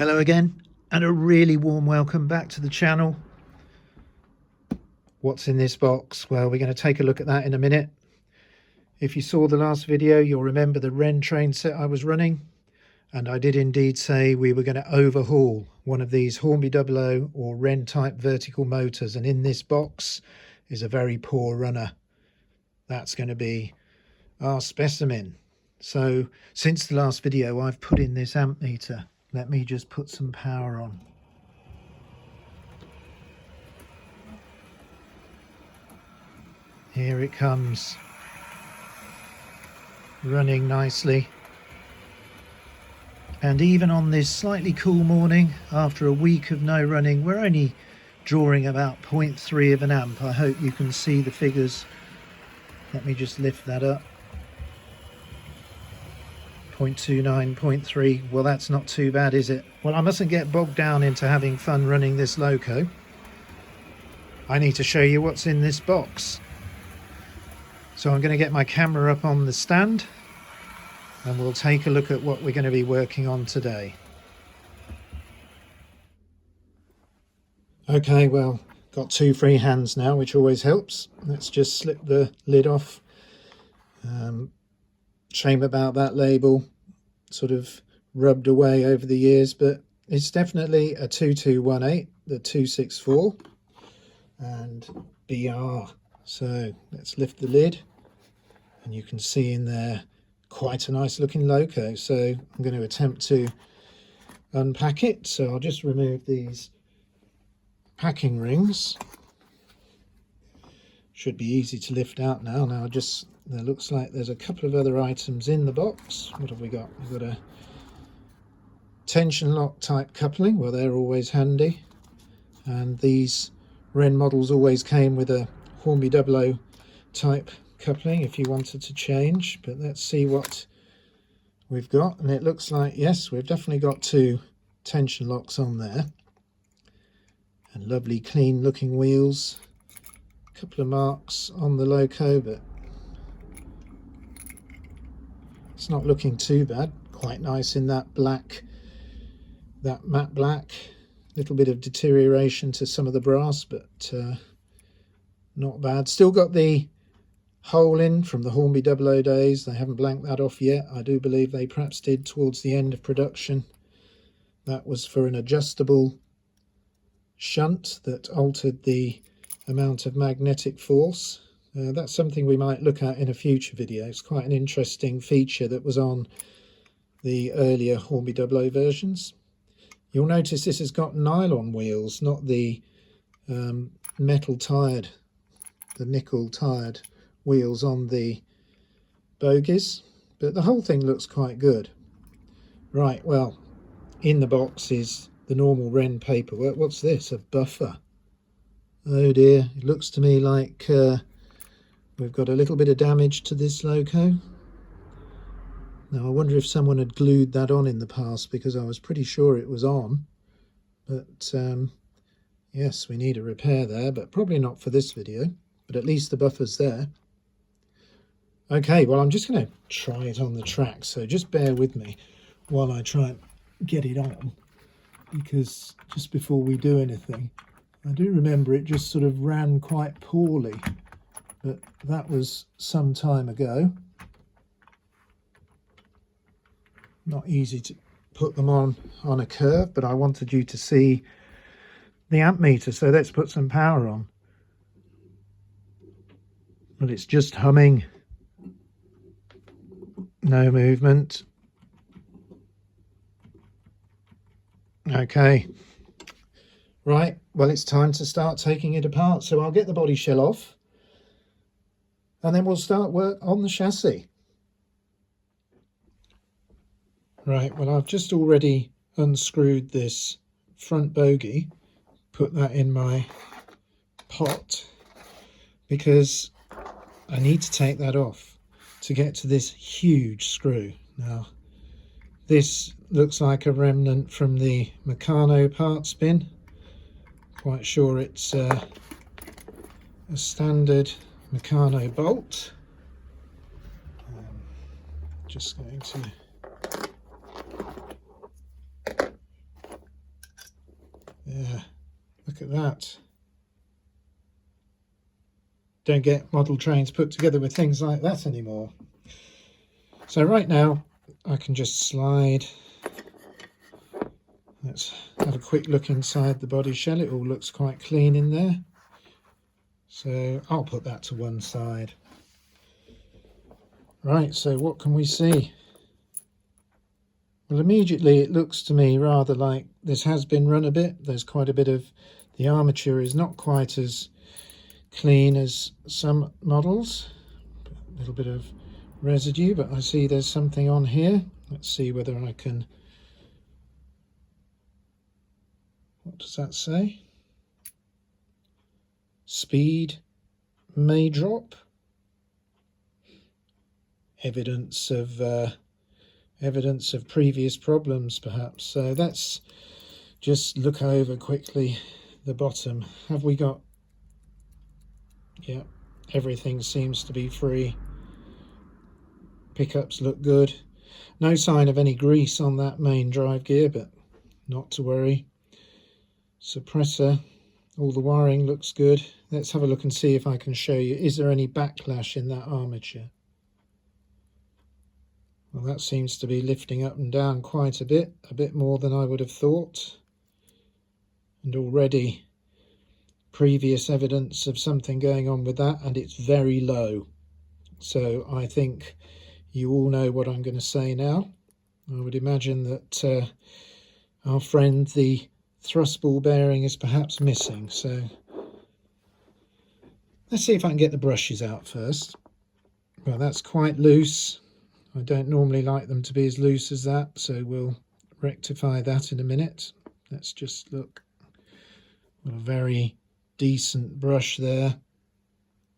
Hello again, and a really warm welcome back to the channel. What's in this box? Well, we're going to take a look at that in a minute. If you saw the last video, you'll remember the Wrenn train set I was running, and I did indeed say we were going to overhaul one of these Hornby Dublo or Wrenn type vertical motors, and in this box is a very poor runner. That's going to be our specimen. So since the last video, I've put in this amp meter. Let me just put some power on. Here it comes, running nicely. And even on this slightly cool morning, after a week of no running, we're only drawing about 0.3 of an amp. I hope you can see the figures. Let me just lift that up. 0.29, 0.3, well, that's not too bad, is it? Well, I mustn't get bogged down into having fun running this Loco. I need to show you what's in this box. So I'm going to get my camera up on the stand and we'll take a look at what we're going to be working on today. Okay, well, got two free hands now, which always helps. Let's just slip the lid off. Shame about that label, sort of rubbed away over the years, but it's definitely a 2218, the 264 and B.R. So let's lift the lid and you can see in there quite a nice looking Loco. So I'm going to attempt to unpack it. So I'll just remove these packing rings. Should be easy to lift out now. Now there looks like there's a couple of other items in the box. What have we got? We've got a tension lock type coupling. Well, they're always handy. And these Wrenn models always came with a Hornby Dublo type coupling if you wanted to change. But let's see what we've got. And it looks like, yes, we've definitely got two tension locks on there. And lovely clean looking wheels. A couple of marks on the Loco, but it's not looking too bad. Quite nice in that black, that matte black. Little bit of deterioration to some of the brass, but not bad. Still got the hole in from the Hornby Dublo days. They haven't blanked that off yet. I do believe they perhaps did towards the end of production. That was for an adjustable shunt that altered the amount of magnetic force. That's something we might look at in a future video. It's quite an interesting feature that was on the earlier Hornby Dublo versions. You'll notice this has got nylon wheels, not the metal tired, the nickel tired wheels on the bogies, but the whole thing looks quite good. Right, well, in the box is the normal Wrenn paperwork. What's this? A buffer. Oh dear, it looks to me like we've got a little bit of damage to this Loco. Now I wonder if someone had glued that on in the past, because I was pretty sure it was on. But yes, we need a repair there, but probably not for this video. But at least the buffer's there. Okay, well, I'm just going to try it on the track, so just bear with me while I try and get it on, because just before we do anything, I do remember it just sort of ran quite poorly, but that was some time ago. Not easy to put them on a curve, but I wanted you to see the amp meter, so let's put some power on. But it's just humming. No movement. Okay. Right, well, it's time to start taking it apart. So I'll get the body shell off and then we'll start work on the chassis. Right, well, I've just already unscrewed this front bogie, put that in my pot, because I need to take that off to get to this huge screw. Now, this looks like a remnant from the Meccano parts bin. Quite sure it's a standard Meccano bolt. Just going to Yeah, look at that. Don't get model trains put together with things like that anymore. So right now I can just slide. Let's have a quick look inside the body shell. It all looks quite clean in there. So I'll put that to one side. Right, so what can we see? Well, immediately it looks to me rather like this has been run a bit. There's quite a bit of, the armature is not quite as clean as some models. A little bit of residue, but I see there's something on here. Let's see whether I can, what does that say? Speed may drop. Evidence of previous problems, perhaps. So let's just look over quickly the bottom. Have we got, yeah, everything seems to be free. Pickups look good. No sign of any grease on that main drive gear, but not to worry. Suppressor, all the wiring looks good. Let's have a look and see if I can show you. Is there any backlash in that armature? Well, that seems to be lifting up and down quite a bit more than I would have thought. And already previous evidence of something going on with that, and it's very low. So I think you all know what I'm going to say now. I would imagine that our friend, the thrust ball bearing, is perhaps missing. So let's see if I can get the brushes out first. Well, that's quite loose. I don't normally like them to be as loose as that, so we'll rectify that in a minute. Let's just look. Well, a very decent brush there.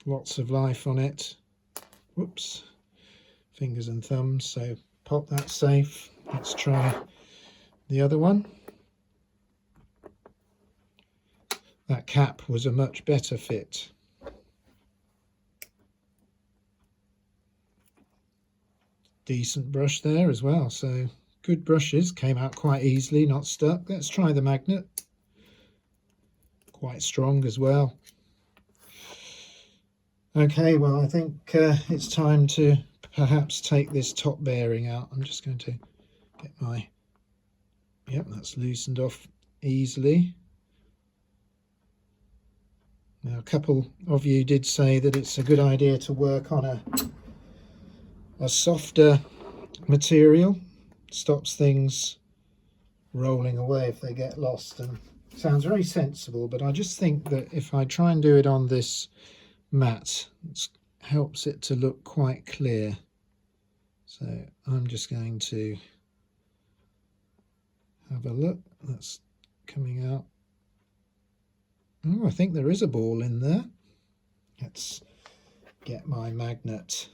Lots of life on it. Whoops. Fingers and thumbs, so pop that safe. Let's try the other one. That cap was a much better fit. Decent brush there as well, so good brushes, came out quite easily, not stuck. Let's try the magnet. Quite strong as well. Okay, well, I think it's time to perhaps take this top bearing out. I'm just going to get my, yep, that's loosened off easily. Now, a couple of you did say that it's a good idea to work on a softer material. Stops things rolling away if they get lost, and sounds very sensible, but I just think that if I try and do it on this mat, it helps it to look quite clear. So I'm just going to have a look. That's coming out. Oh, I think there is a ball in there. Let's get my magnet.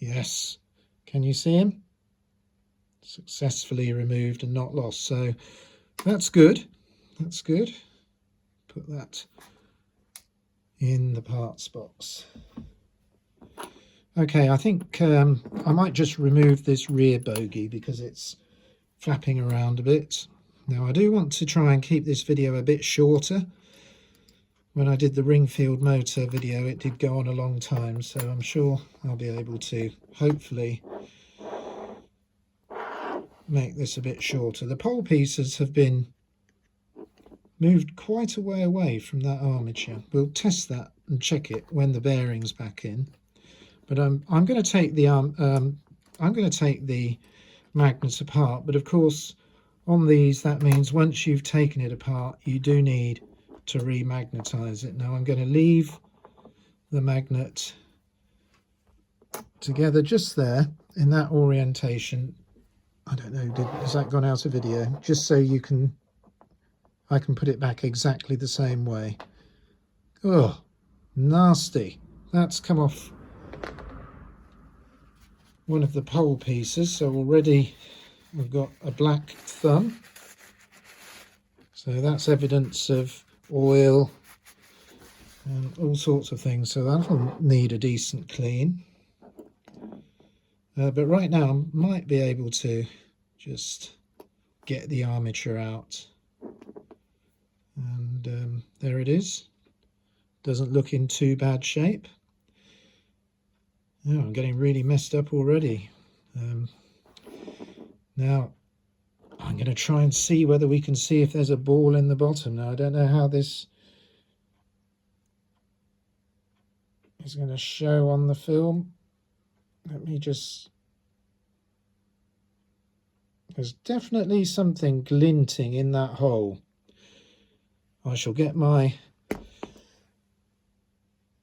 Yes, can you see him? Successfully removed and not lost, so that's good. That's good. Put that in the parts box. Okay, I think I might just remove this rear bogie because it's flapping around a bit. Now, I do want to try and keep this video a bit shorter. When I did the Ringfield motor video, it did go on a long time, so I'm sure I'll be able to hopefully make this a bit shorter. The pole pieces have been moved quite a way away from that armature. We'll test that and check it when the bearing's back in. But I'm going to take the magnets apart. But of course, on these, that means once you've taken it apart, you do need to remagnetize it. Now I'm going to leave the magnet together just there in that orientation. I don't know, has that gone out of video? Just so I can put it back exactly the same way. Oh, nasty. That's come off one of the pole pieces, so already we've got a black thumb. So that's evidence of oil and all sorts of things, so that'll need a decent clean. But right now I might be able to just get the armature out. And there it is. Doesn't look in too bad shape. Oh, I'm getting really messed up already. Now I'm going to try and see whether we can see if there's a ball in the bottom. Now I don't know how this is going to show on the film. Let me just... There's definitely something glinting in that hole. I shall get my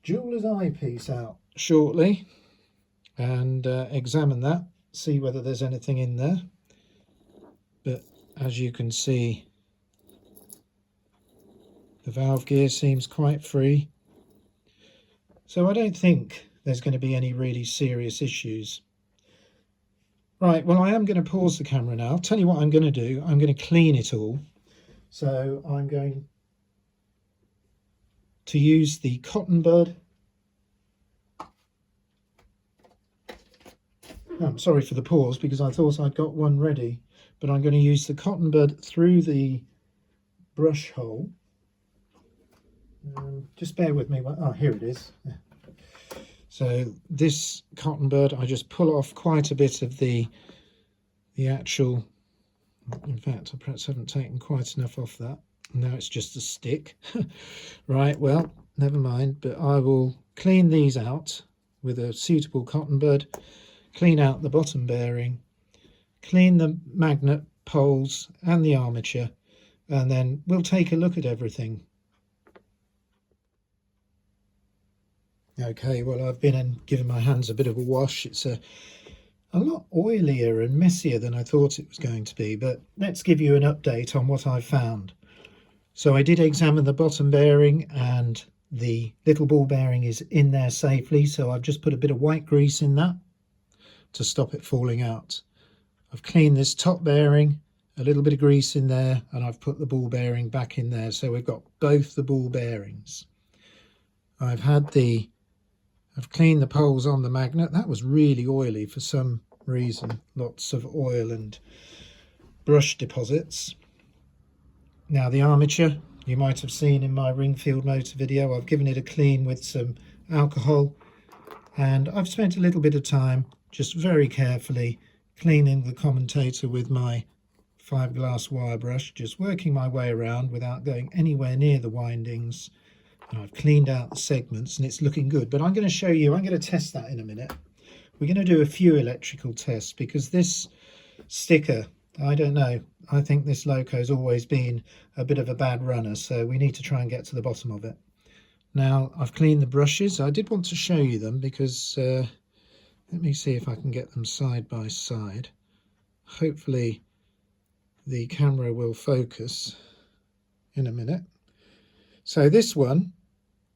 jeweler's eyepiece out shortly and examine that, see whether there's anything in there. But as you can see, the valve gear seems quite free. So I don't think there's going to be any really serious issues. Right, well, I am going to pause the camera now. I'll tell you what I'm going to do. I'm going to clean it all. So I'm going to use the cotton bud. Oh, I'm sorry for the pause because I thought I'd got one ready, but I'm going to use the cotton bud through the brush hole. Just bear with me. Oh, here it is. So this cotton bud, I just pull off quite a bit of the actual... In fact, I perhaps haven't taken quite enough off that. Now it's just a stick. Right, well, never mind. But I will clean these out with a suitable cotton bud, clean out the bottom bearing, clean the magnet poles and the armature, and then we'll take a look at everything. Okay, well, I've been and given my hands a bit of a wash. It's a lot oilier and messier than I thought it was going to be, but let's give you an update on what I've found. So I did examine the bottom bearing and the little ball bearing is in there safely, so I've just put a bit of white grease in that to stop it falling out. I've cleaned this top bearing, a little bit of grease in there, and I've put the ball bearing back in there, so we've got both the ball bearings. I've cleaned the poles on the magnet. That was really oily for some reason. Lots of oil and brush deposits. Now the armature, you might have seen in my Ringfield motor video, I've given it a clean with some alcohol, and I've spent a little bit of time just very carefully cleaning the commutator with my 5-glass wire brush, just working my way around without going anywhere near the windings. And I've cleaned out the segments and it's looking good, but I'm going to show you, I'm going to test that in a minute. We're going to do a few electrical tests because this sticker, I don't know, I think this Loco's always been a bit of a bad runner, so we need to try and get to the bottom of it. Now I've cleaned the brushes. I did want to show you them because let me see if I can get them side by side. Hopefully the camera will focus in a minute. So this one,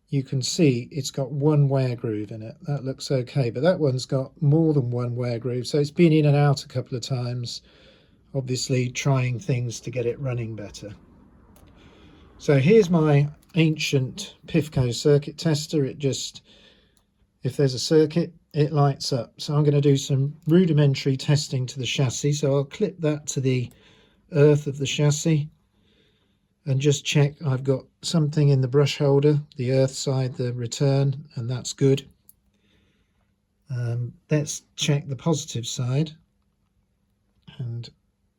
you can see it's got one wear groove in it. That looks okay, but that one's got more than one wear groove, so it's been in and out a couple of times, obviously trying things to get it running better. So here's my ancient Pifco circuit tester. It just, if there's a circuit, it lights up. So I'm going to do some rudimentary testing to the chassis. So I'll clip that to the earth of the chassis and just check I've got something in the brush holder, the earth side, the return, and that's good. Let's check the positive side, and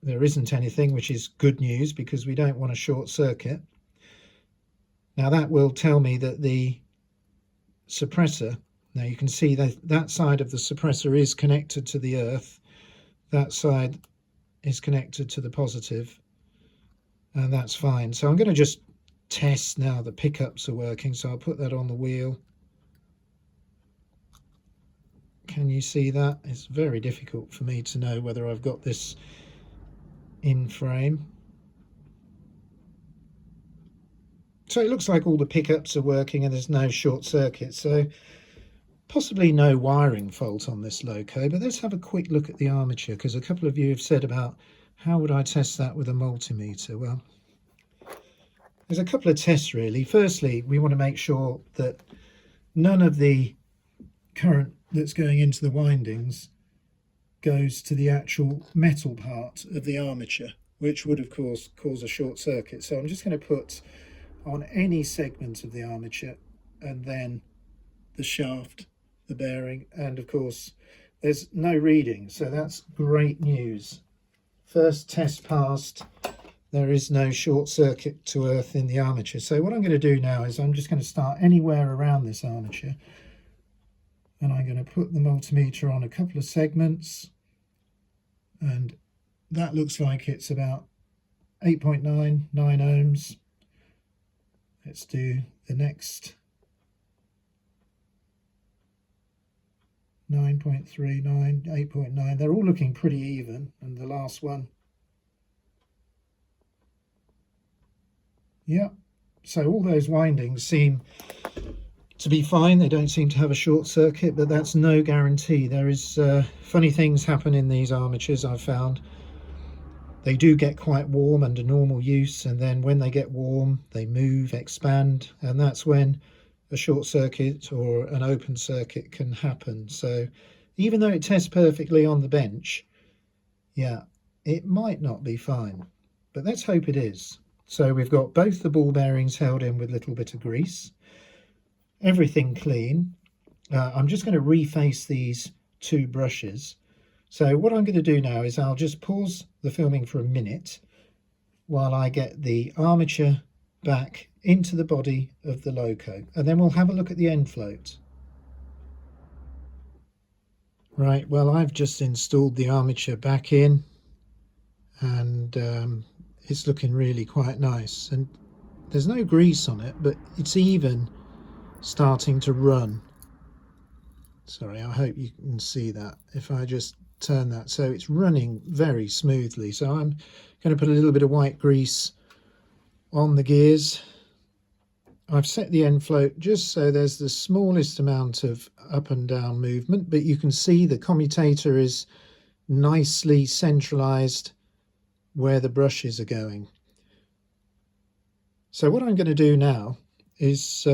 there isn't anything, which is good news because we don't want a short circuit. Now that will tell me that the suppressor, now you can see that that side of the suppressor is connected to the earth, that side is connected to the positive, and that's fine. So I'm going to just test now the pickups are working, so I'll put that on the wheel. Can you see that? It's very difficult for me to know whether I've got this in frame. So it looks like all the pickups are working and there's no short circuit, so possibly no wiring fault on this Loco. But let's have a quick look at the armature, because a couple of you have said about how would I test that with a multimeter. Well, there's a couple of tests really. Firstly, we want to make sure that none of the current that's going into the windings goes to the actual metal part of the armature. which would of course cause a short circuit. So I'm just going to put on any segment of the armature, and then the shaft, the bearing, and of course there's no reading, so that's great news. First test passed. There is no short circuit to earth in the armature. So what I'm going to do now is I'm just going to start anywhere around this armature, and I'm going to put the multimeter on a couple of segments, and that looks like it's about 8.99 ohms. Let's do the next 9.39, 8.9. They're all looking pretty even, and the last one, yeah. So all those windings seem to be fine. They don't seem to have a short circuit, but that's no guarantee. There is funny things happen in these armatures, I've found. They do get quite warm under normal use, and then when they get warm they move, expand, and that's when a short circuit or an open circuit can happen. So even though it tests perfectly on the bench, yeah, it might not be fine, but let's hope it is. So we've got both the ball bearings held in with a little bit of grease, everything clean. I'm just going to reface these two brushes. So what I'm going to do now is I'll just pause the filming for a minute while I get the armature back into the body of the Loco, and then we'll have a look at the end float. Right, well, I've just installed the armature back in, and it's looking really quite nice, and there's no grease on it, but it's even starting to run. Sorry, I hope you can see that if I just turn that. So it's running very smoothly. So I'm going to put a little bit of white grease on the gears. I've set the end float just so there's the smallest amount of up and down movement, but you can see the commutator is nicely centralized where the brushes are going. So what I'm going to do now is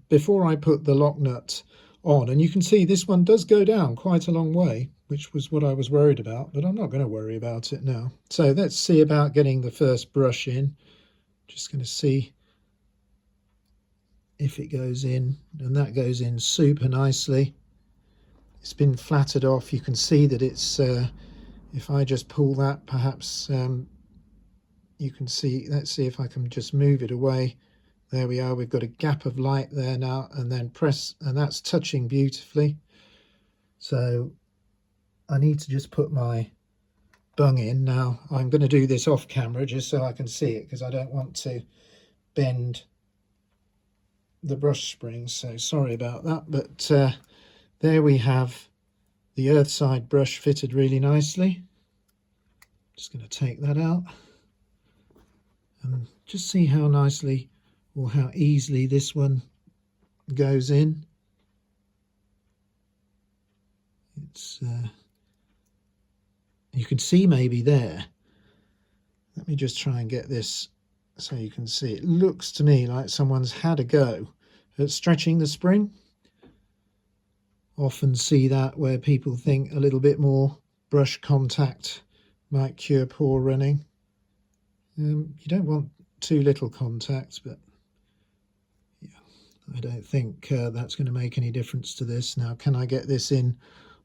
before I put the lock nut on, and you can see this one does go down quite a long way, which was what I was worried about, but I'm not going to worry about it now. So let's see about getting the first brush in. Just going to see if it goes in, and that goes in super nicely. It's been flattered off. You can see that it's if I just pull that, perhaps you can see. Let's see if I can just move it away. There we are. We've got a gap of light there now, and then press, and that's touching beautifully. So I need to just put my bung in now. I'm going to do this off camera just so I can see it, because I don't want to bend the brush springs, so sorry about that. But there we have the earth side brush fitted really nicely. Just going to take that out and just see how nicely or how easily this one goes in. It's you can see maybe there. Let me just try and get this so you can see. It looks to me like someone's had a go at stretching the spring. Often see that where people think a little bit more brush contact might cure poor running. You don't want too little contact, but yeah, I don't think that's going to make any difference to this. Now, can I get this in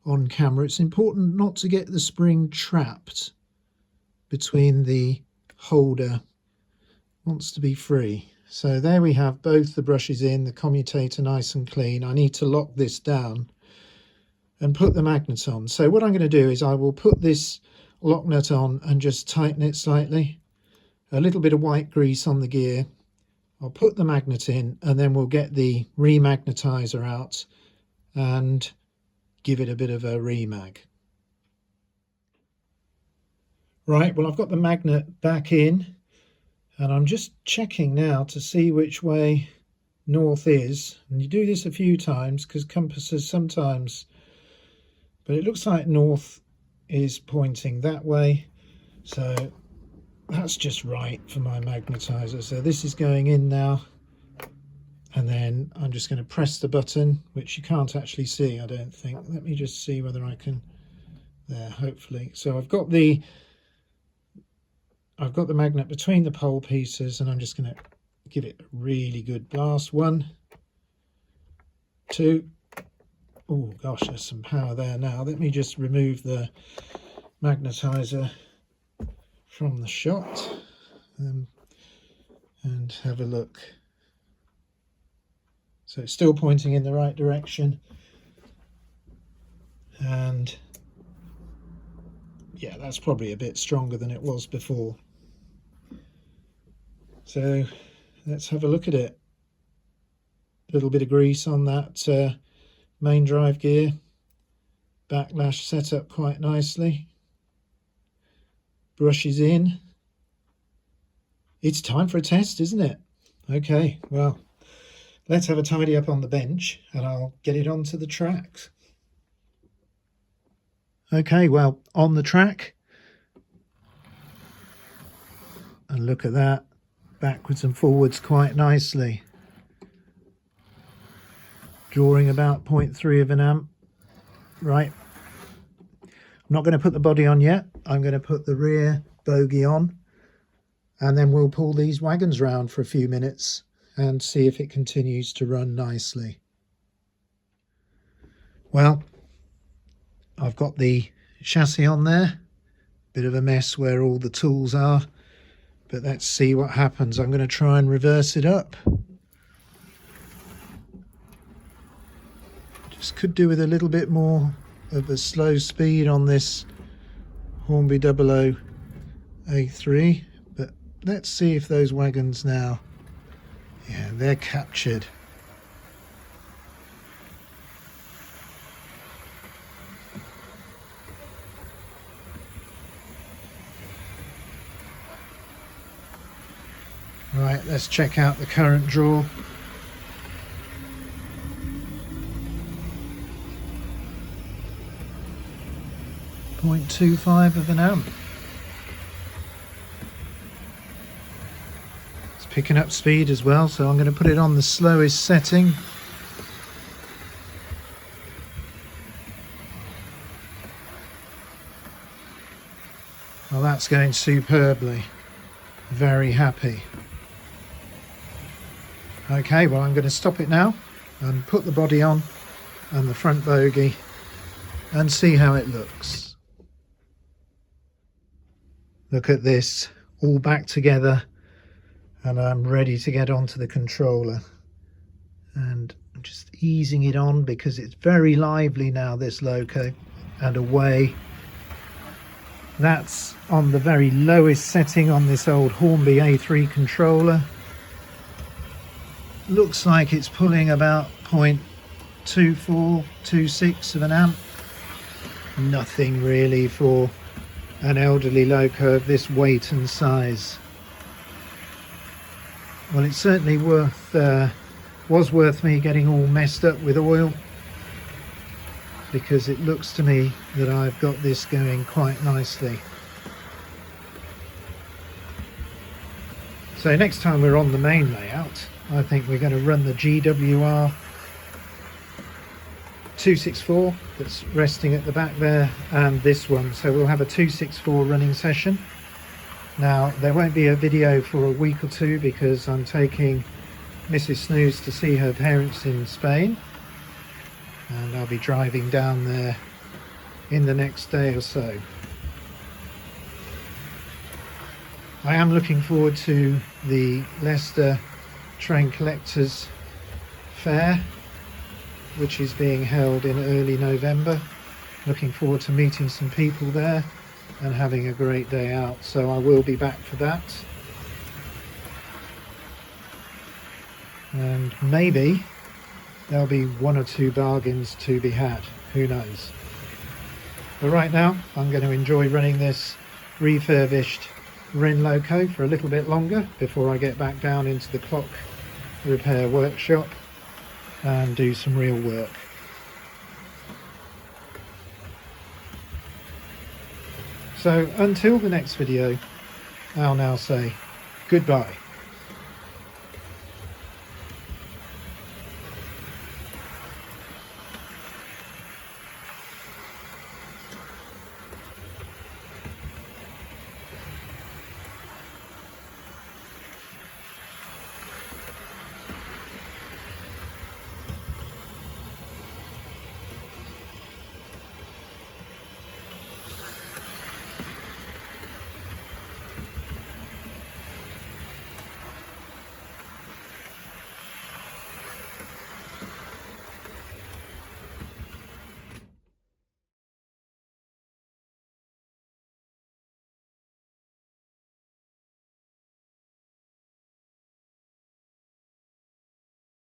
on camera? It's important not to get the spring trapped between the holder. Wants to be free. So there we have both the brushes in, the commutator nice and clean. I need to lock this down and put the magnet on. So what I'm going to do is I will put this lock nut on and just tighten it slightly. A little bit of white grease on the gear. I'll put the magnet in, and then we'll get the remagnetizer out and give it a bit of a remag. Right, well, I've got the magnet back in, and I'm just checking now to see which way north is. And you do this a few times because compasses sometimes, but it looks like north is pointing that way. So that's just right for my magnetizer. So this is going in now, and then I'm just going to press the button, which you can't actually see, I don't think. Let me just see whether I can, there, hopefully. So I've got the I've got the magnet between the pole pieces, and I'm just going to give it a really good blast. 1, 2. Oh gosh, there's some power there now. Let me just remove the magnetizer from the shot and have a look. So it's still pointing in the right direction, and yeah, that's probably a bit stronger than it was before. So let's have a look at it. A little bit of grease on that main drive gear. Backlash set up quite nicely. Brushes in. It's time for a test, isn't it? Okay, well, let's have a tidy up on the bench and I'll get it onto the tracks. Okay, well, on the track. And look at that. Backwards and forwards quite nicely. Drawing about 0.3 of an amp. Right. I'm not going to put the body on yet. I'm going to put the rear bogie on. And then we'll pull these wagons round for a few minutes and see if it continues to run nicely. Well, I've got the chassis on there. Bit of a mess where all the tools are. But let's see what happens. I'm going to try and reverse it up. Just could do with a little bit more of a slow speed on this Hornby Dublo A3. But let's see if those wagons now, yeah, they're captured. Right, let's check out the current draw. .25 of an amp. It's picking up speed as well, so I'm going to put it on the slowest setting. Well, that's going superbly. Very happy. Okay, well, I'm going to stop it now and put the body on and the front bogie and see how it looks. Look at this, all back together, and I'm ready to get onto the controller. And I'm just easing it on because it's very lively now, this Loco, and away. That's on the very lowest setting on this old Hornby A3 controller. Looks like it's pulling about 0.24, 26 of an amp. Nothing really for an elderly Loco of this weight and size. Well, it's certainly was worth me getting all messed up with oil, because it looks to me that I've got this going quite nicely. So next time we're on the main layout, I think we're going to run the G.W.R 264 that's resting at the back there, and this one. So we'll have a 264 running session. Now, there won't be a video for a week or two because I'm taking Mrs. Snooze to see her parents in Spain, and I'll be driving down there in the next day or so. I am looking forward to the Leicester Train Collectors Fair, which is being held in early November. Looking forward to meeting some people there and having a great day out, so I will be back for that. And maybe there'll be 1 or 2 bargains to be had, who knows. But right now I'm going to enjoy running this refurbished Wrenn Loco for a little bit longer before I get back down into the clock repair workshop and do some real work. So until the next video, I'll now say goodbye.